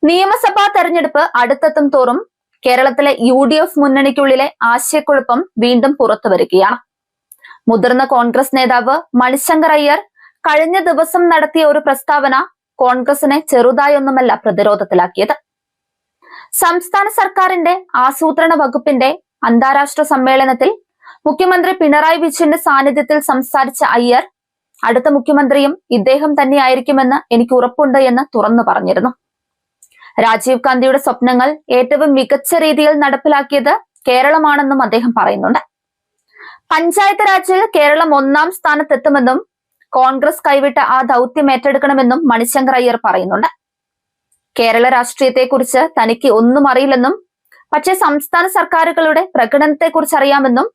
നിയമസഭാ തെരഞ്ഞെടുപ്പ് അടുത്തെത്തും തോറും കേരളത്തിലെ UDF മുന്നണിക്കുള്ളിലെ ആശയക്കുഴപ്പം വീണ്ടും പുറത്തുവരികയാണ്. മുതിർന്ന കോൺഗ്രസ് നേതാവ് മണിശങ്കർ അയ്യർ കഴിഞ്ഞ ദിവസം നടത്തിയ ഒരു പ്രസ്താവന കോൺഗ്രസിനെ ചെറുതായൊന്നുമല്ല പ്രതിരോധത്തിലാക്കിയത്. സംസ്ഥാന സർക്കാരിന്റെ ആസൂത്രണ വകുപ്പിന്റെ അന്താരാഷ്ട്ര സമ്മേളനത്തിൽ മുഖ്യമന്ത്രി പിണറായി വിജയന്റെ സാന്നിധ്യത്തിൽ സംസാരിച്ച അയ്യർ അടുത്ത മുഖ്യമന്ത്രിയും ഇദ്ദേഹം തന്നെയായിരിക്കുമെന്ന് എനിക്ക് ഉറപ്പുണ്ട് എന്ന് തുറന്നു പറഞ്ഞിരുന്നു. രാജീവ് ഗാന്ധിയുടെ സ്വപ്നങ്ങൾ ഏറ്റവും മികച്ച രീതിയിൽ നടപ്പിലാക്കിയത് കേരളമാണെന്നും അദ്ദേഹം പറയുന്നുണ്ട്. പഞ്ചായത്ത് രാജിൽ കേരളം 1ാം സ്ഥാനത്തെത്തുമെന്നും കോൺഗ്രസ് കൈവിട്ട ആ ദൗത്യം ഏറ്റെടുക്കണമെന്നും മണിശങ്കർ അയ്യർ പറയുന്നുണ്ട്. കേരള രാഷ്ട്രീയത്തെക്കുറിച്ച് തനിക്ക് ഒന്നും അറിയില്ലെന്നും പക്ഷേ സംസ്ഥാന സർക്കാരുകളുടെ പ്രകടനത്തെക്കുറിച്ച് അറിയാമെന്നും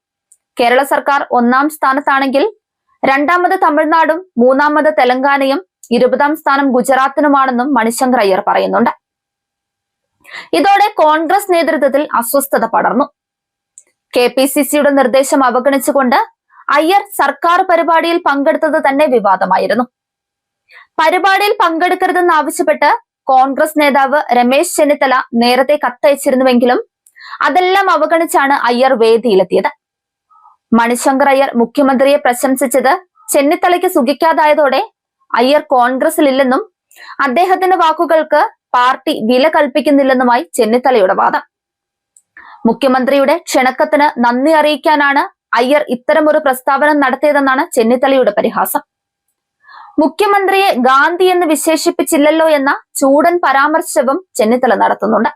കേരള സർക്കാർ 1ാം സ്ഥാനത്താണെങ്കിൽ 2ാമത് തമിഴ്നാടും 3ാമത് തെലങ്കാനയും 20ാം സ്ഥാനം ഗുജറാത്തിനുമാണെന്നും മണിശങ്കർ അയ്യർ പറയുന്നുണ്ട്. ഇതോടെ കോൺഗ്രസ് നേതൃത്വത്തിൽ അസ്വസ്ഥത പടർന്നു. KPCCയുടെ നിർദ്ദേശം അവഗണിച്ചുകൊണ്ട് അയ്യർ സർക്കാർ പരിപാടിയിൽ പങ്കെടുത്തത് തന്നെ വിവാദമായിരുന്നു. പരിപാടിയിൽ പങ്കെടുക്കരുതെന്ന് ആവശ്യപ്പെട്ട് കോൺഗ്രസ് നേതാവ് രമേശ് ചെന്നിത്തല നേരത്തെ കത്തയച്ചിരുന്നുവെങ്കിലും അതെല്ലാം അവഗണിച്ചാണ് അയ്യർ വേദിയിലെത്തിയത്. മണിശങ്കർ അയ്യർ മുഖ്യമന്ത്രിയെ പ്രശംസിച്ചത് ചെന്നിത്തലയ്ക്ക് സുഖിക്കാതായതോടെ അയ്യർ കോൺഗ്രസിലില്ലെന്നും അദ്ദേഹത്തിന്റെ വാക്കുകൾക്ക് പാർട്ടി വില കൽപ്പിക്കുന്നില്ലെന്നുമായി ചെന്നിത്തലയുടെ വാദം. മുഖ്യമന്ത്രിയുടെ ക്ഷണക്കത്തിന് നന്ദി അറിയിക്കാനാണ് അയ്യർ ഇത്തരമൊരു പ്രസ്താവന നടത്തിയതെന്നാണ് ചെന്നിത്തലയുടെ പരിഹാസം. മുഖ്യമന്ത്രിയെ ഗാന്ധി എന്ന് വിശേഷിപ്പിച്ചില്ലല്ലോ എന്ന ചൂടൻ പരാമർശവും ചെന്നിത്തല നടത്തുന്നുണ്ട്.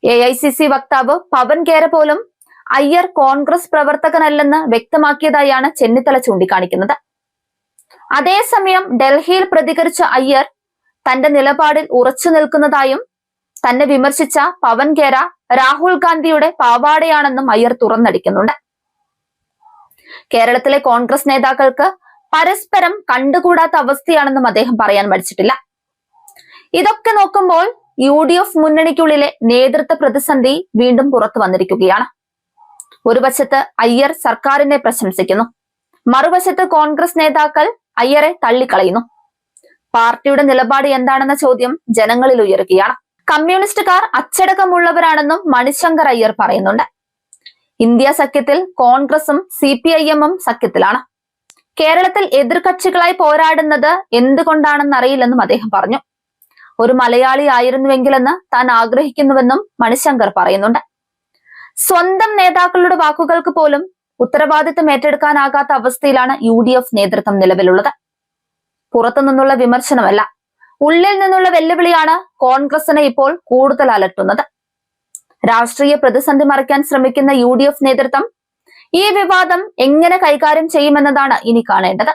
AICC വക്താവ് പവൻ ഖേര പോലും അയ്യർ കോൺഗ്രസ് പ്രവർത്തകനല്ലെന്ന് വ്യക്തമാക്കിയതായാണ് ചെന്നിത്തല ചൂണ്ടിക്കാണിക്കുന്നത്. അതേസമയം ഡൽഹിയിൽ പ്രതികരിച്ച അയ്യർ തന്റെ നിലപാടിൽ ഉറച്ചു നിൽക്കുന്നതായും തന്നെ വിമർശിച്ച പവൻ ഖേര രാഹുൽ ഗാന്ധിയുടെ പാവാടയാണെന്നും അയ്യർ തുറന്നടിക്കുന്നുണ്ട്. കേരളത്തിലെ കോൺഗ്രസ് നേതാക്കൾക്ക് പരസ്പരം കണ്ടുകൂടാത്ത അവസ്ഥയാണെന്നും അദ്ദേഹം പറയാൻ മടിച്ചിട്ടില്ല. ഇതൊക്കെ നോക്കുമ്പോൾ UDF മുന്നണിക്കുള്ളിലെ നേതൃത്വ പ്രതിസന്ധി വീണ്ടും പുറത്തു വന്നിരിക്കുകയാണ്. ഒരു വശത്ത് അയ്യർ സർക്കാരിനെ പ്രശംസിക്കുന്നു, മറുവശത്ത് കോൺഗ്രസ് നേതാക്കൾ അയ്യരെ തള്ളിക്കളയുന്നു. പാർട്ടിയുടെ നിലപാട് എന്താണെന്ന ചോദ്യം ജനങ്ങളിൽ ഉയരുകയാണ്. കമ്മ്യൂണിസ്റ്റുകാർ അച്ചടക്കമുള്ളവരാണെന്നും മണിശങ്കർ അയ്യർ പറയുന്നുണ്ട്. ഇന്ത്യ സഖ്യത്തിൽ കോൺഗ്രസും CPIM-ഉം സഖ്യത്തിലാണ്. കേരളത്തിൽ എതിർകക്ഷികളായി പോരാടുന്നത് എന്തുകൊണ്ടാണെന്നറിയില്ലെന്നും അദ്ദേഹം പറഞ്ഞു. ഒരു മലയാളി ആയിരുന്നുവെങ്കിലെന്ന് താൻ ആഗ്രഹിക്കുന്നുവെന്നും മണിശങ്കർ പറയുന്നുണ്ട്. സ്വന്തം നേതാക്കളുടെ വാക്കുകൾക്ക് പോലും ഉത്തരവാദിത്തം ഏറ്റെടുക്കാനാകാത്ത അവസ്ഥയിലാണ് UDF നേതൃത്വം നിലവിലുള്ളത്. പുറത്തുനിന്നുള്ള വിമർശനമല്ല, ഉള്ളിൽ നിന്നുള്ള വെല്ലുവിളിയാണ് കോൺഗ്രസിനെ ഇപ്പോൾ കൂടുതൽ അലട്ടുന്നത്. രാഷ്ട്രീയ പ്രതിസന്ധി മറയ്ക്കാൻ ശ്രമിക്കുന്ന UDF നേതൃത്വം ഈ വിവാദം എങ്ങനെ കൈകാര്യം ചെയ്യുമെന്നതാണ് ഇനി കാണേണ്ടത്.